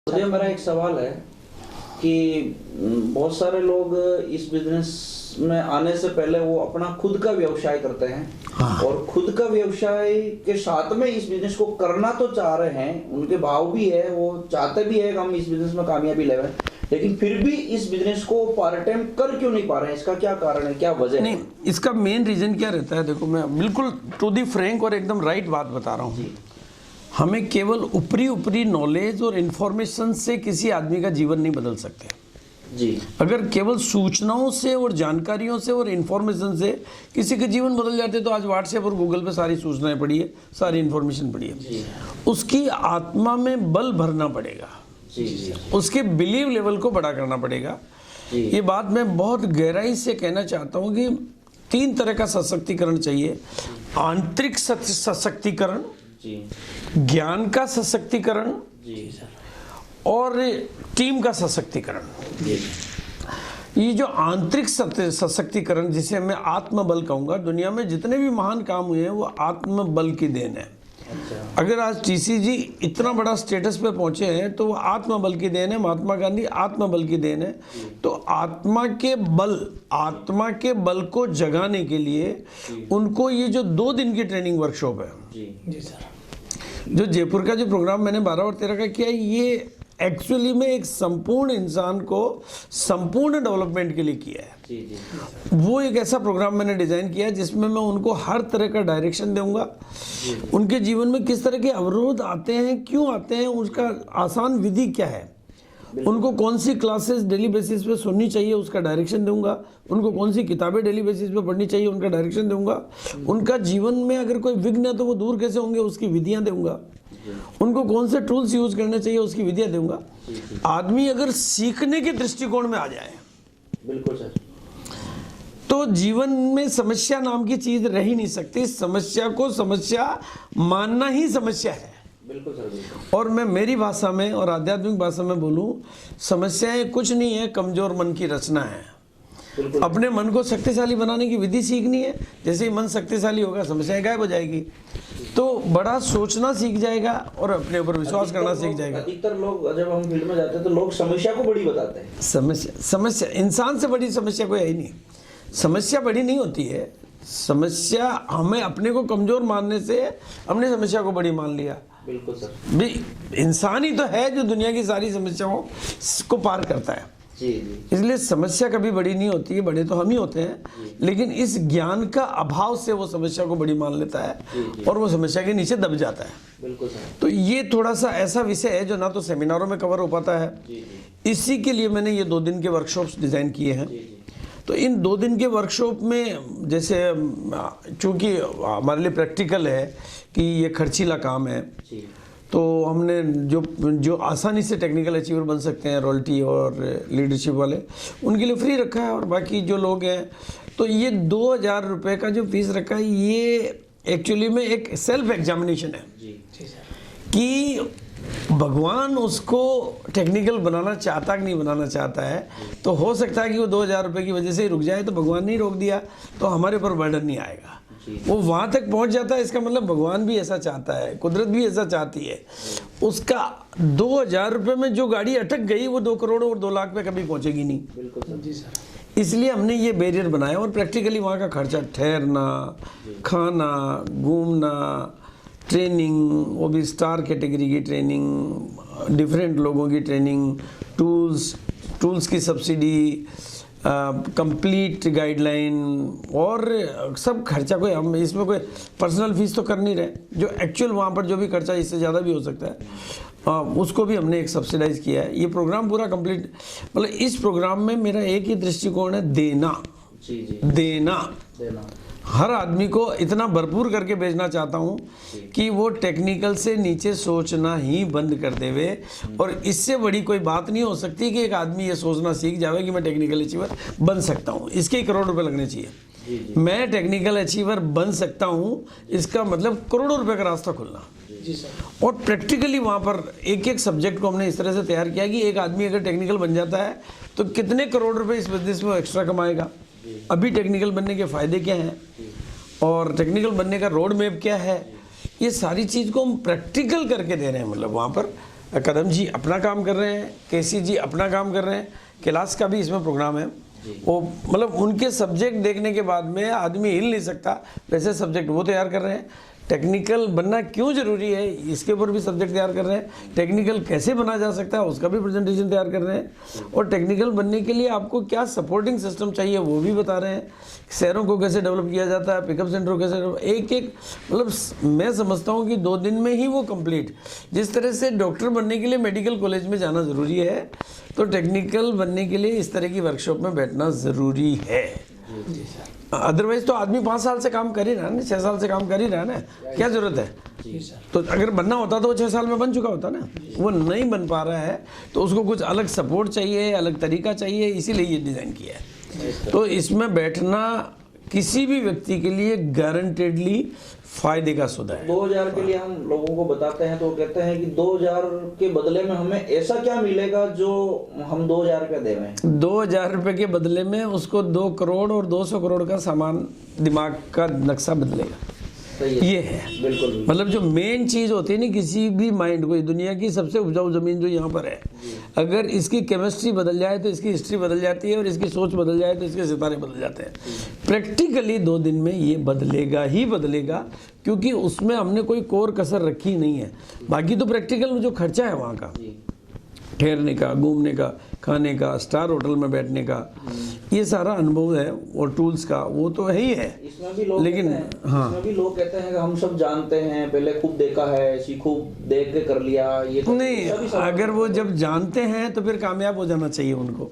मुझे मेरा एक सवाल है कि बहुत सारे लोग इस बिजनेस में आने से पहले वो अपना खुद का व्यवसाय करते हैं। हाँ। और खुद का व्यवसाय के साथ में इस बिजनेस को करना तो चाह रहे हैं, उनके भाव भी है, वो चाहते भी है कि हम इस बिजनेस में कामयाबी लें, लेकिन फिर भी इस बिजनेस को पार्ट टाइम कर क्यों नहीं पा रहे हैं? इसका क्या कारण है, क्या वजह है? नहीं, इसका मेन रीजन क्या रहता है, देखो मैं बिल्कुल टू दी फ्रैंक और एकदम राइट बात बता रहा हूँ। हमें केवल ऊपरी नॉलेज और इन्फॉर्मेशन से किसी आदमी का जीवन नहीं बदल सकते जी। अगर केवल सूचनाओं से और जानकारियों से और इन्फॉर्मेशन से किसी के जीवन बदल जाते तो आज व्हाट्सएप और गूगल पे सारी सूचनाएं पड़ी है, सारी इन्फॉर्मेशन पड़ी है। उसकी आत्मा में बल भरना पड़ेगा जी। उसके बिलीव लेवल को बड़ा करना पड़ेगा। ये बात मैं बहुत गहराई से कहना चाहता हूँ कि 3 तरह का सशक्तिकरण चाहिए। आंतरिक सशक्तिकरण, ज्ञान का सशक्तिकरण और टीम का सशक्तिकरण। ये जो आंतरिक सशक्तिकरण, जिसे मैं आत्मबल कहूँगा, दुनिया में जितने भी महान काम हुए हैं वो आत्मबल की देन है। अगर आज टीसी जी इतना बड़ा स्टेटस पे पहुंचे हैं तो वो आत्मबल की देन है। महात्मा गांधी आत्मबल की देन है। तो आत्मा के बल को जगाने के लिए उनको ये जो 2 दिन की ट्रेनिंग वर्कशॉप है, जी सर, जो जयपुर का जो प्रोग्राम मैंने 12 और 13 का किया, ये एक्चुअली में एक संपूर्ण इंसान को संपूर्ण डेवलपमेंट के लिए किया है। जी। वो एक ऐसा प्रोग्राम मैंने डिज़ाइन किया जिसमें मैं उनको हर तरह का डायरेक्शन दूंगा। उनके जीवन में किस तरह के अवरोध आते हैं, क्यों आते हैं, उसका आसान विधि क्या है, उनको कौन सी क्लासेस डेली बेसिस पे सुननी चाहिए, उसका डायरेक्शन दूंगा। उनको कौन सी किताबें डेली बेसिस पे पढ़नी चाहिए, उनका डायरेक्शन दूंगा। उनका जीवन में अगर कोई विघ्न है तो वो दूर कैसे होंगे, उसकी विधियां दूंगा। उनको कौन से टूल्स यूज करने चाहिए, उसकी विधियां दूंगा। आदमी अगर सीखने के दृष्टिकोण में आ जाए, बिल्कुल सर, तो जीवन में समस्या नाम की चीज रह ही नहीं सकती। समस्या को समस्या मानना ही समस्या है। बिल्कुल सर, बिल्कुल। और मैं मेरी भाषा में और आध्यात्मिक भाषा में बोलूं, समस्याएं कुछ नहीं है, कमजोर मन की रचना है। अपने मन को शक्तिशाली बनाने की विधि सीखनी है। जैसे ही मन शक्तिशाली होगा, समस्याएं गायब हो जाएगी। तो बड़ा सोचना सीख जाएगा और अपने ऊपर विश्वास करना सीख जाएगा। अधिकतर लोग जब हम फील्ड में जाते हैं तो लोग समस्या को बड़ी बताते हैं। समस्या इंसान से बड़ी समस्या कोई है ही नहीं। समस्या बड़ी नहीं होती है। समस्या हमें अपने को कमजोर मानने से हमने समस्या को बड़ी मान लिया। बिल्कुल सर। भी इंसान ही तो है जो दुनिया की सारी समस्याओं को पार करता है। जी। इसलिए समस्या कभी बड़ी नहीं होती है, बड़े तो हम ही होते हैं। लेकिन इस ज्ञान का अभाव से वो समस्या को बड़ी मान लेता है और वो समस्या के नीचे दब जाता है। बिल्कुल सर। तो ये थोड़ा सा ऐसा विषय है जो ना तो सेमिनारों में कवर हो पाता है। इसी के लिए मैंने ये 2 दिन के वर्कशॉप्स डिजाइन किए हैं। तो इन 2 दिन के वर्कशॉप में, जैसे चूंकि हमारे लिए प्रैक्टिकल है कि ये खर्चीला काम है, तो हमने जो आसानी से टेक्निकल अचीवर बन सकते हैं, रॉयल्टी और लीडरशिप वाले, उनके लिए फ्री रखा है। और बाकी जो लोग हैं, तो ये 2000 रुपये का जो फीस रखा है, ये एक्चुअली में एक सेल्फ एग्जामिनेशन है कि भगवान उसको टेक्निकल बनाना चाहता कि नहीं बनाना चाहता है। तो हो सकता है कि वो 2000 रुपये की वजह से ही रुक जाए, तो भगवान नहीं रोक दिया तो हमारे ऊपर बर्डन नहीं आएगा। वो वहाँ तक पहुँच जाता है, इसका मतलब भगवान भी ऐसा चाहता है, कुदरत भी ऐसा चाहती है। उसका 2000 रुपये में जो गाड़ी अटक गई, वो 2 करोड़ और 2 लाख पे कभी पहुँचेगी नहीं। बिल्कुल सर। जी सर। इसलिए हमने ये बैरियर बनाया और प्रैक्टिकली वहाँ का खर्चा, ठहरना, खाना, घूमना, ट्रेनिंग, वो भी स्टार कैटेगरी की ट्रेनिंग, डिफरेंट लोगों की ट्रेनिंग, टूल्स की सब्सिडी, कंप्लीट गाइडलाइन और सब खर्चा। कोई हम इसमें कोई पर्सनल फीस तो कर नहीं रहे, जो एक्चुअल वहाँ पर जो भी खर्चा, इससे ज़्यादा भी हो सकता है, उसको भी हमने एक सब्सिडाइज किया है। ये प्रोग्राम पूरा कंप्लीट, मतलब इस प्रोग्राम में मेरा एक ही दृष्टिकोण है, देना। देना हर आदमी को इतना भरपूर करके भेजना चाहता हूँ कि वो टेक्निकल से नीचे सोचना ही बंद कर देवे। और इससे बड़ी कोई बात नहीं हो सकती कि एक आदमी ये सोचना सीख जावे कि मैं टेक्निकल अचीवर बन सकता हूँ। इसके 1 करोड़ रुपए लगने चाहिए। मैं टेक्निकल अचीवर बन सकता हूँ, इसका मतलब करोड़ों रुपए का रास्ता खुलना। और प्रैक्टिकली वहाँ पर एक सब्जेक्ट को हमने इस तरह से तैयार किया कि एक आदमी अगर टेक्निकल बन जाता है तो कितने करोड़ रुपए इस बिजनेस में एक्स्ट्रा कमाएगा, अभी टेक्निकल बनने के फ़ायदे क्या हैं और टेक्निकल बनने का रोड मैप क्या है, ये सारी चीज़ को हम प्रैक्टिकल करके दे रहे हैं। मतलब वहाँ पर कदम जी अपना काम कर रहे हैं, केसी जी अपना काम कर रहे हैं, कैलाश का भी इसमें प्रोग्राम है। वो मतलब उनके सब्जेक्ट देखने के बाद में आदमी हिल नहीं सकता, वैसे सब्जेक्ट वो तैयार कर रहे हैं। टेक्निकल बनना क्यों ज़रूरी है इसके ऊपर भी सब्जेक्ट तैयार कर रहे हैं। टेक्निकल कैसे बना जा सकता है उसका भी प्रेजेंटेशन तैयार कर रहे हैं। और टेक्निकल बनने के लिए आपको क्या सपोर्टिंग सिस्टम चाहिए वो भी बता रहे हैं। शहरों को कैसे डेवलप किया जाता है, पिकअप सेंटर को कैसे एक मतलब मैं समझता हूँ कि 2 दिन में ही वो कंप्लीट। जिस तरह से डॉक्टर बनने के लिए मेडिकल कॉलेज में जाना ज़रूरी है, तो टेक्निकल बनने के लिए इस तरह की वर्कशॉप में बैठना ज़रूरी है। अदरवाइज तो आदमी 5 साल से काम कर ही रहा है ना, 6 साल से काम कर ही रहा है ना, क्या जरूरत है। तो अगर बनना होता तो वो 6 साल में बन चुका होता ना, वो नहीं बन पा रहा है तो उसको कुछ अलग सपोर्ट चाहिए, अलग तरीका चाहिए, इसीलिए ये डिज़ाइन किया है। तो इसमें बैठना किसी भी व्यक्ति के लिए गारंटेडली फायदे का सौदा है। 2000 के लिए हम लोगों को बताते हैं तो वो कहते हैं कि 2000 के बदले में हमें ऐसा क्या मिलेगा जो हम 2000 रुपया देवें। 2000 रुपये के बदले में उसको 2 करोड़ और 200 करोड़ का सामान, दिमाग का नक्शा बदलेगा। सही है। ये है बिल्कुल। मतलब जो मेन चीज़ होती है ना किसी भी माइंड को, दुनिया की सबसे उपजाऊ ज़मीन जो यहाँ पर है, अगर इसकी केमिस्ट्री बदल जाए तो इसकी हिस्ट्री बदल जाती है, और इसकी सोच बदल जाए तो इसके सितारे बदल जाते हैं। प्रैक्टिकली 2 दिन में ये बदलेगा ही बदलेगा, क्योंकि उसमें हमने कोई कोर कसर रखी नहीं है। बाकी तो प्रैक्टिकल जो खर्चा है वहाँ का, ठहरने का, घूमने का, खाने का, स्टार होटल में बैठने का, ये सारा अनुभव है, और टूल्स का वो तो है ही है। इसमें भी लोग लेकिन कहते हैं, हाँ, इसमें भी लोग कहते हैं कि हम सब जानते हैं, पहले खूब देखा है, खूब देख के कर लिया, ये तो नहीं, अगर वो जब जानते हैं तो फिर कामयाब हो जाना चाहिए उनको।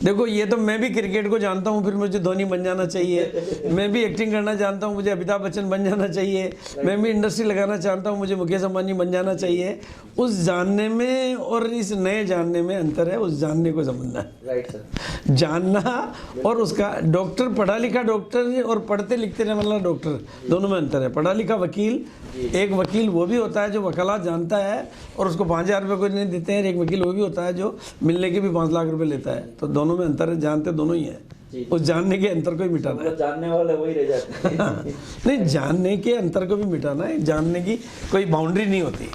देखो ये तो मैं भी क्रिकेट को जानता हूँ, फिर मुझे धोनी बन जाना चाहिए। मैं भी एक्टिंग करना जानता हूँ, मुझे अमिताभ बच्चन बन जाना चाहिए। मैं भी इंडस्ट्री लगाना चाहता हूँ, मुझे मुकेश अंबानी बन जाना चाहिए। उस जानने में और इस नए जानने में अंतर है, उस जानने को समझना है। Right sir. जानना और उसका डॉक्टर, पढ़ा लिखा डॉक्टर और पढ़ते लिखते रहने वाला डॉक्टर, दोनों में अंतर है। पढ़ा लिखा वकील, एक वकील वो भी होता है जो वकालत जानता है और उसको 5000 रुपये कोई नहीं देते हैं। एक वकील वो भी होता है जो मिलने के भी 5 लाख रुपए लेता है। तो दोनों में अंतर है, जानते दोनों ही है। उस जानने के अंतर को भी मिटाना है। जानने वाले वही रह जाते हैं। नहीं, जानने के अंतर को भी मिटाना है। जानने की कोई बाउंड्री नहीं होती।